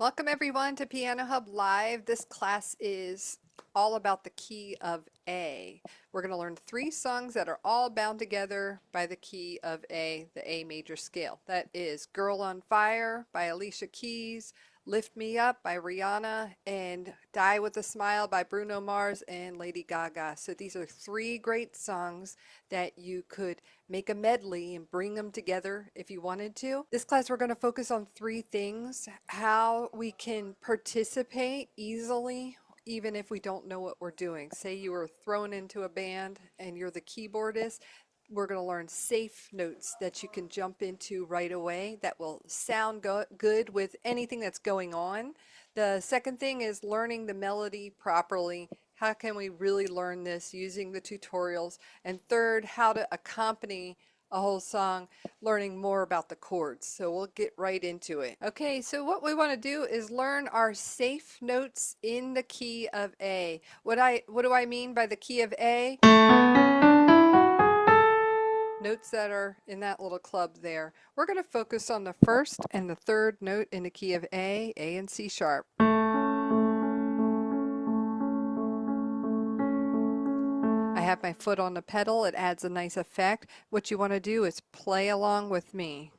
Welcome everyone to Piano Hub Live. This class is all about the key of A. We're going to learn 3 songs that are all bound together by the key of A, the A major scale. That is Girl on Fire by Alicia Keys, Lift Me Up by Rihanna, and Die with a Smile by Bruno Mars and Lady Gaga. So these are 3 great songs that you could make a medley and bring them together if you wanted to. This class we're going to focus on 3 things: how we can participate easily even if we don't know what we're doing. Say you were thrown into a band and you're the keyboardist. We're going to learn safe notes that you can jump into right away that will sound good with anything that's going on. The second thing is learning the melody properly. How can we really learn this using the tutorials? And third, how to accompany a whole song, learning more about the chords. So we'll get right into it. Okay, so what we want to do is learn our safe notes in the key of A. What do I mean by the key of A? Notes that are in that little club there. We're going to focus on the first and the third note in the key of A and C sharp. I have my foot on the pedal. It adds a nice effect. What you want to do is play along with me.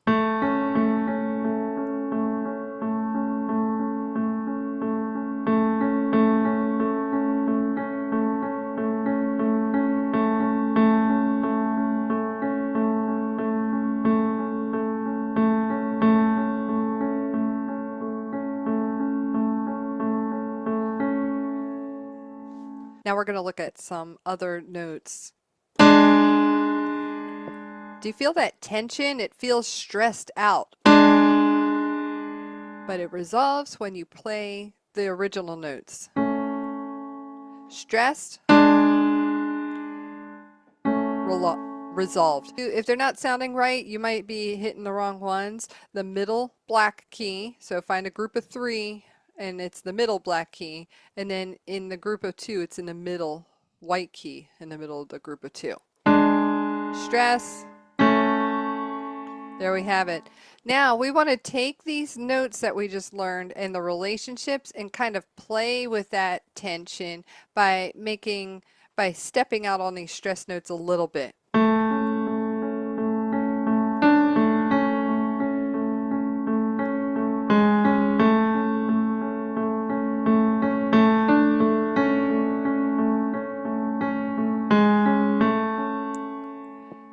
Now we're going to look at some other notes. Do you feel that tension? It feels stressed out. But it resolves when you play the original notes. Stressed, resolved. If they're not sounding right, you might be hitting the wrong ones. The middle black key, so find a group of 3 and it's the middle black key, and then in the group of 2 it's in the middle white key in the middle of the group of 2. Stress. There we have it. Now we want to take these notes that we just learned and the relationships and kind of play with that tension by stepping out on these stress notes a little bit.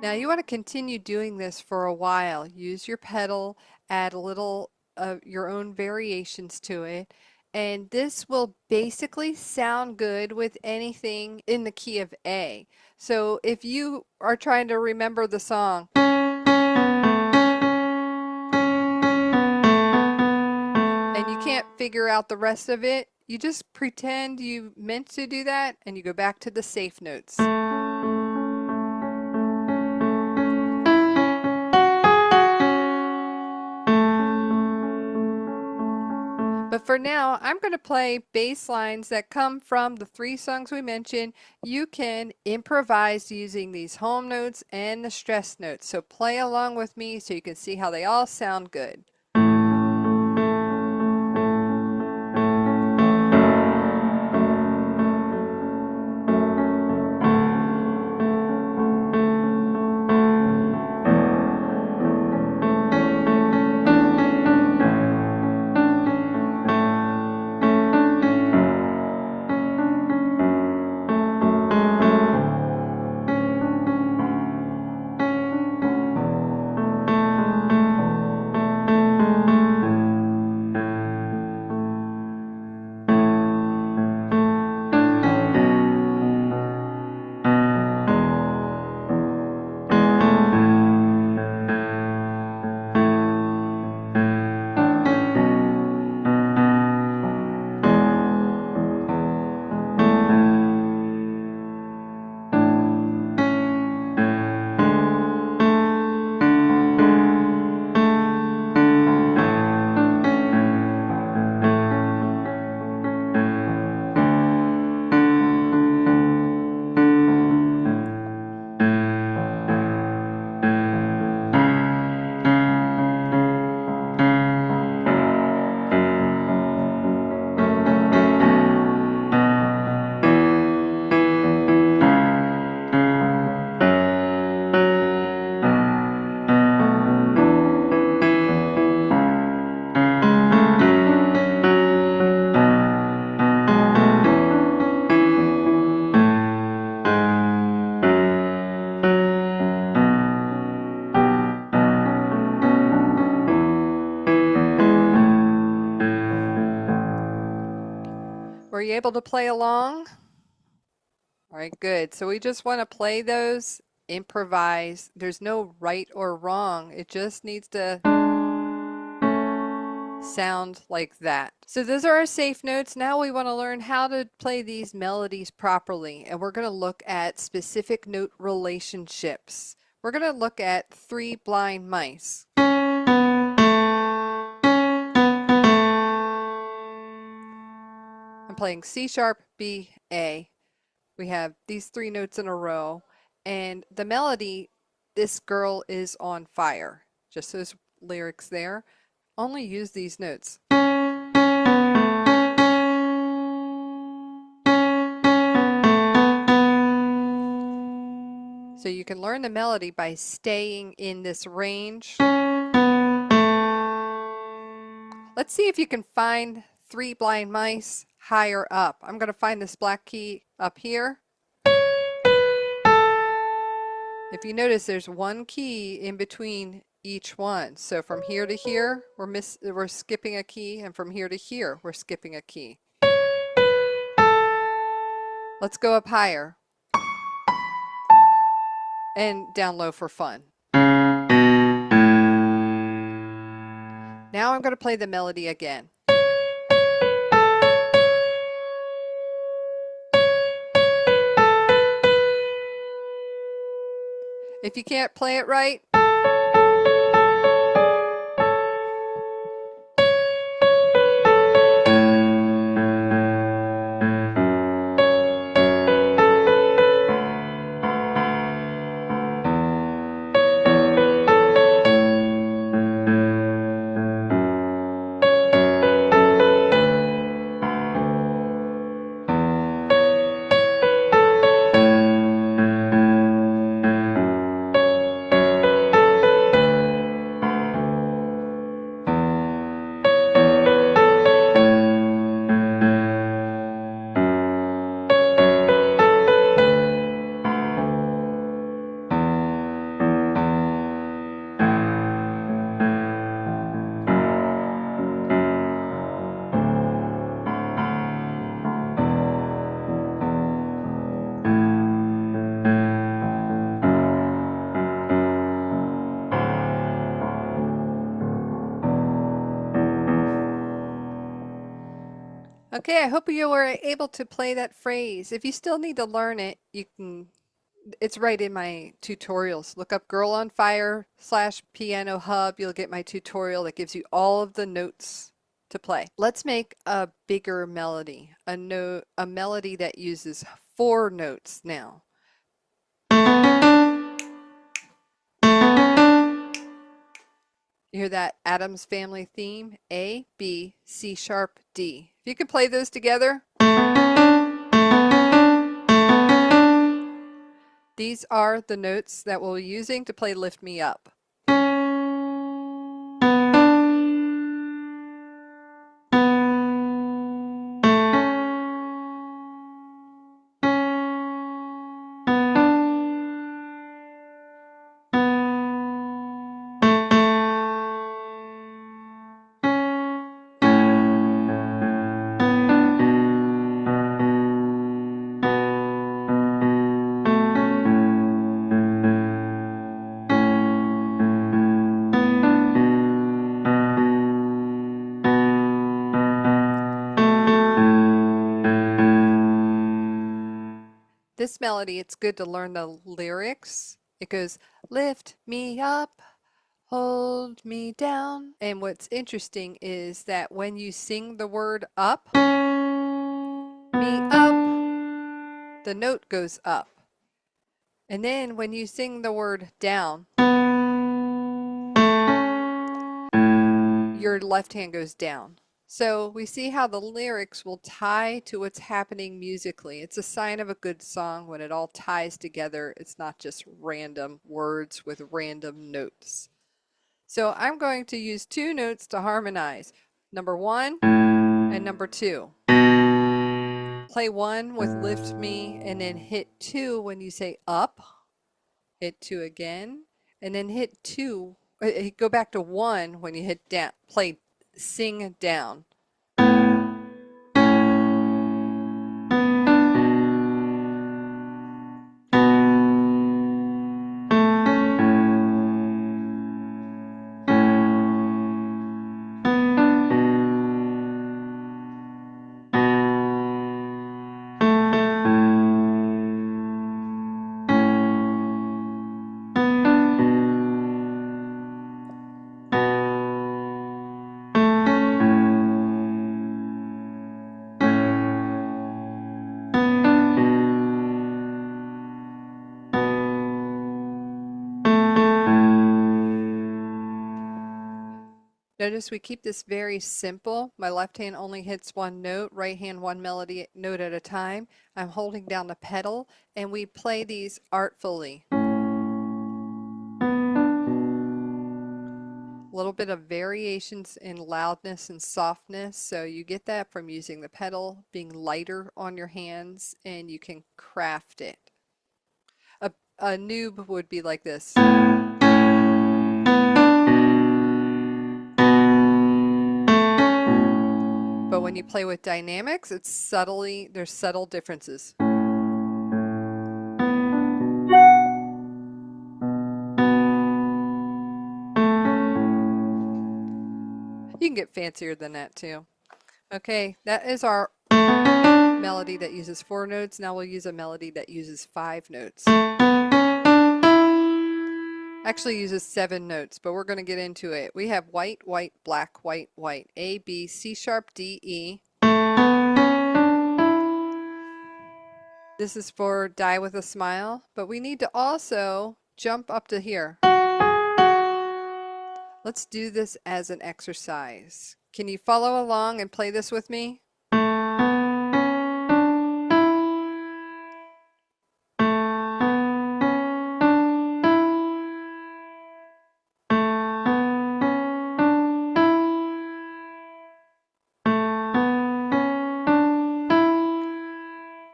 Now you want to continue doing this for a while. Use your pedal, add a little of your own variations to it, and this will basically sound good with anything in the key of A. So if you are trying to remember the song, and you can't figure out the rest of it, you just pretend you meant to do that and you go back to the safe notes. But for now, I'm going to play bass lines that come from the 3 songs we mentioned. You can improvise using these home notes and the stress notes. So play along with me so you can see how they all sound good. Were you able to play along? All right, good. So we just want to play those, improvise. There's no right or wrong. It just needs to sound like that. So those are our safe notes. Now we want to learn how to play these melodies properly, and we're going to look at specific note relationships. We're going to look at Three Blind Mice. I'm playing C sharp, B, A. We have these three notes in a row, and the melody, this girl is on fire. Just those lyrics there. Only use these notes. So you can learn the melody by staying in this range. Let's see if you can find Three Blind Mice higher up. I'm going to find this black key up here. If you notice, there's one key in between each one. So from here to here, we're skipping a key, and from here to here, we're skipping a key. Let's go up higher and down low for fun. Now I'm going to play the melody again. If you can't play it right, okay, I hope you were able to play that phrase. If you still need to learn it, you can, it's right in my tutorials. Look up Girl on Fire / Piano Hub. You'll get my tutorial that gives you all of the notes to play. Let's make a bigger melody, a melody that uses 4 notes now. You hear that Addams Family theme? A, B, C sharp, D. If you could play those together. These are the notes that we'll be using to play Lift Me Up. This melody, it's good to learn the lyrics. It goes, lift me up, hold me down. And what's interesting is that when you sing the word up, me up, the note goes up. And then when you sing the word down, your left hand goes down. So we see how the lyrics will tie to what's happening musically. It's a sign of a good song when it all ties together. It's not just random words with random notes. So I'm going to use 2 notes to harmonize. Number 1 and number 2. Play 1 with lift me and then hit 2 when you say up. Hit 2 again and then hit 2. Go back to 1 when you hit down. Play sing down. Notice we keep this very simple. My left hand only hits one note, right hand one melody note at a time. I'm holding down the pedal and we play these artfully. A little bit of variations in loudness and softness, so you get that from using the pedal, being lighter on your hands, and you can craft it. A noob would be like this. But when you play with dynamics, it's there's subtle differences. You can get fancier than that too. Okay, that is our melody that uses 4 notes. Now we'll use a melody that uses 5 notes. Actually uses 7 notes, but we're going to get into it. We have white, white, black, white, white. A, B, C sharp, D, E. This is for Die with a Smile, but we need to also jump up to here. Let's do this as an exercise. Can you follow along and play this with me?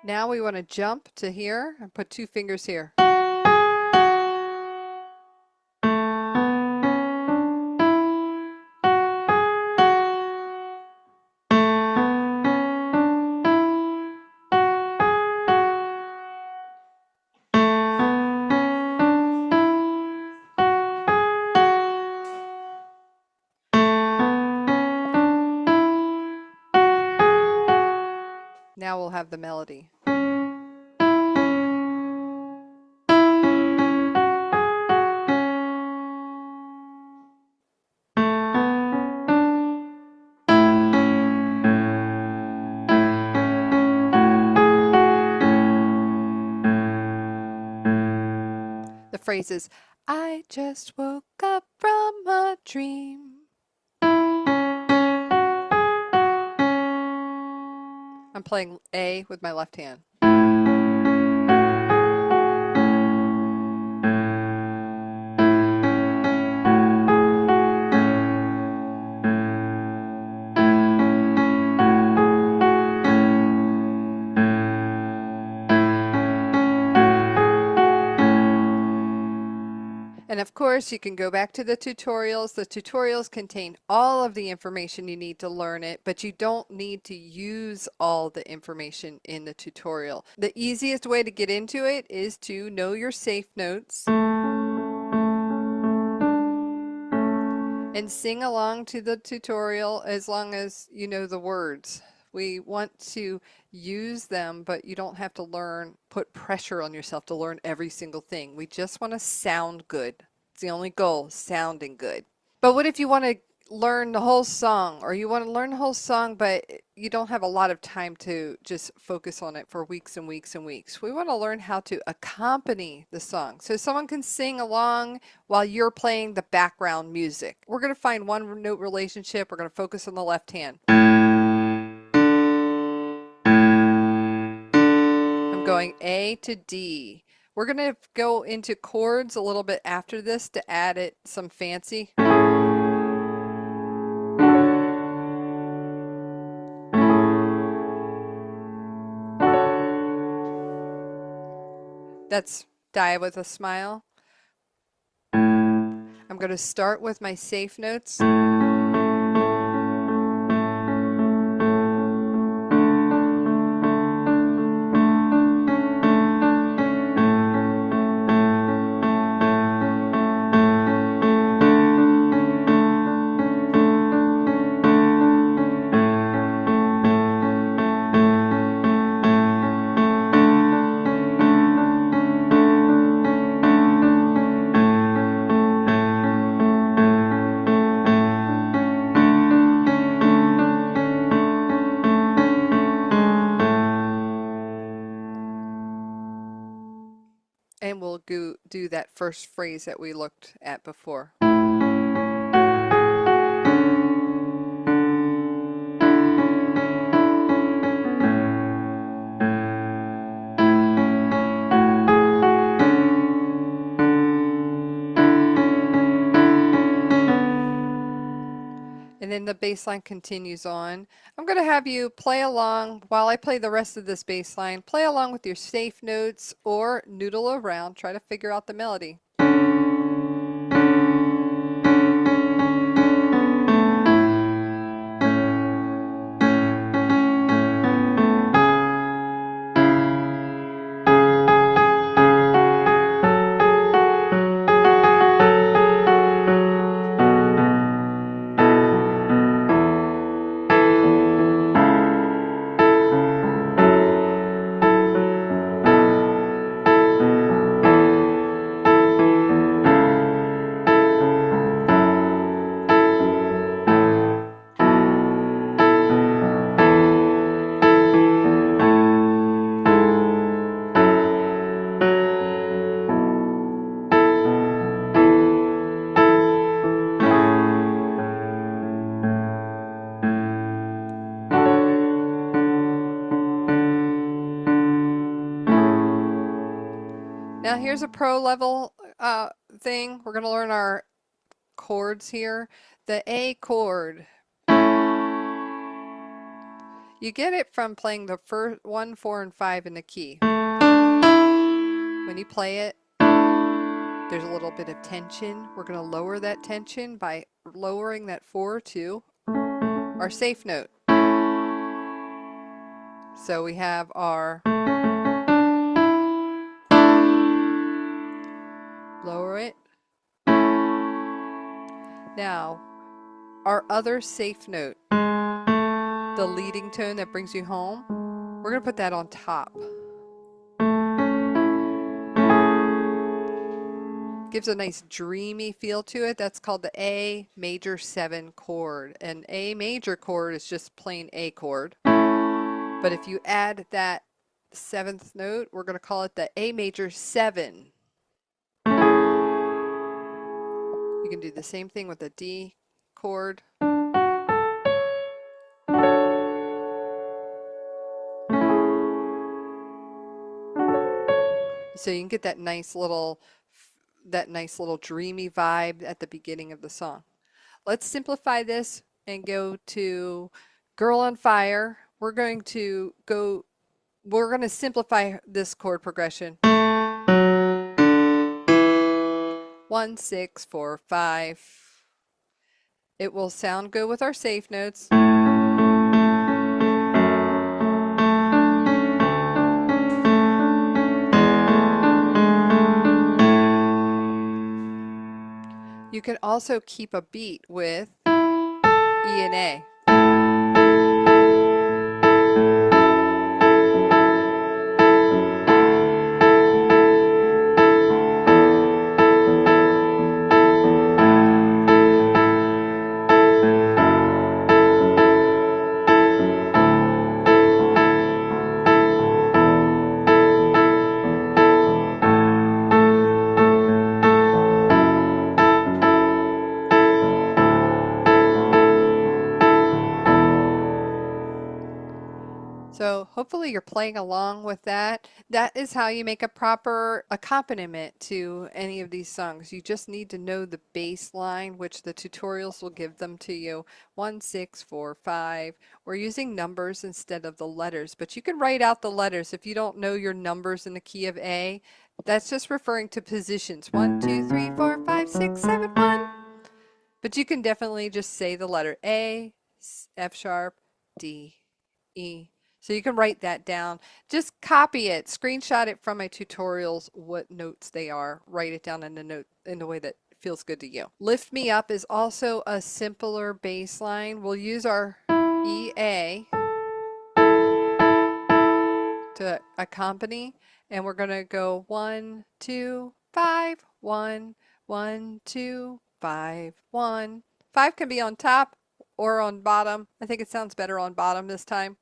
Now we want to jump to here and put 2 fingers here. Now we'll have the melody. The phrase is, I just woke up from a dream. I'm playing A with my left hand. And of course, you can go back to the tutorials. The tutorials contain all of the information you need to learn it, but you don't need to use all the information in the tutorial. The easiest way to get into it is to know your safe notes and sing along to the tutorial as long as you know the words. We want to use them, but you don't have to put pressure on yourself to learn every single thing. We just want to sound good. It's the only goal, sounding good. But what if you want to learn the whole song, or you want to learn the whole song, but you don't have a lot of time to just focus on it for weeks and weeks and weeks? We want to learn how to accompany the song so someone can sing along while you're playing the background music. We're going to find one note relationship. We're going to focus on the left hand. I'm going A to D. We're going to go into chords a little bit after this to add it some fancy. That's Die with a Smile. I'm going to start with my safe notes. And we'll do that first phrase that we looked at before. and the bass line continues on. I'm going to have you play along while I play the rest of this bass line. Play along with your safe notes or noodle around. Try to figure out the melody. Now here's a pro level thing. We're going to learn our chords here. The A chord. You get it from playing the first 1, 4, and 5 in the key. When you play it, there's a little bit of tension. We're going to lower that tension by lowering that 4 to our safe note. So we have our lower it. Now, our other safe note, the leading tone that brings you home, we're going to put that on top. Gives a nice dreamy feel to it. That's called the A major 7 chord. An A major chord is just plain A chord. But if you add that 7th note, we're going to call it the A major 7. You can do the same thing with the D chord. So you can get that nice little dreamy vibe at the beginning of the song. Let's simplify this and go to Girl on Fire. We're going to simplify this chord progression. 1, 6, 4, 5. It will sound good with our safe notes. You can also keep a beat with E and A. So hopefully you're playing along with that. That is how you make a proper accompaniment to any of these songs. You just need to know the bass line, which the tutorials will give them to you. 1, 6, 4, 5. We're using numbers instead of the letters, but you can write out the letters if you don't know your numbers in the key of A. That's just referring to positions. 1, 2, 3, 4, 5, 6, 7, 1. But you can definitely just say the letter A, F sharp, D, E. So you can write that down. Just copy it, screenshot it from my tutorials, what notes they are. Write it down in the way that feels good to you. Lift Me Up is also a simpler bass line. We'll use our EA to accompany, and we're going to go 1, 2, 5, 1, 1, 2, 5, 1. 5 can be on top or on bottom. I think it sounds better on bottom this time.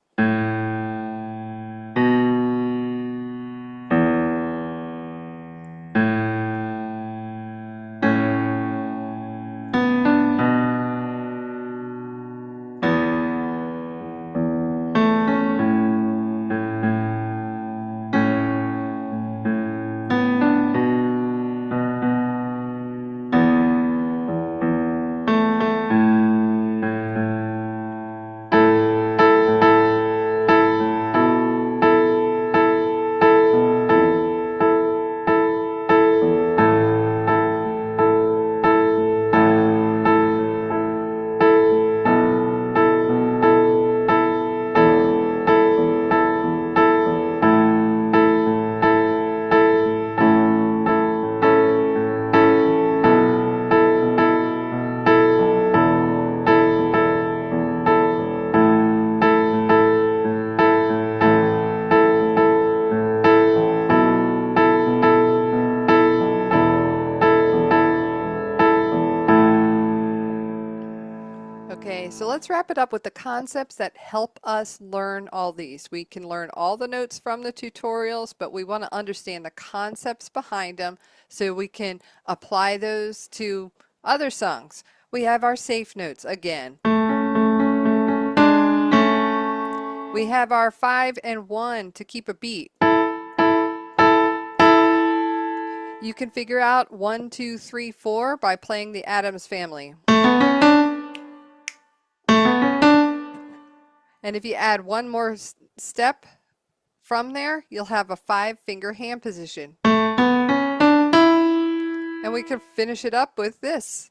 let's wrap it up with the concepts that help us learn all these. We can learn all the notes from the tutorials, but we want to understand the concepts behind them so we can apply those to other songs. We have our safe notes again. We have our 5 and 1 to keep a beat. You can figure out 1, 2, 3, 4 by playing the Addams Family. And if you add one more step from there, you'll have a 5-finger hand position. And we can finish it up with this.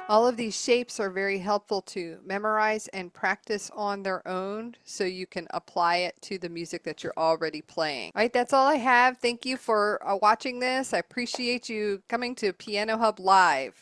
All of these shapes are very helpful to memorize and practice on their own so you can apply it to the music that you're already playing. All right, that's all I have. Thank you for watching this. I appreciate you coming to Piano Hub Live.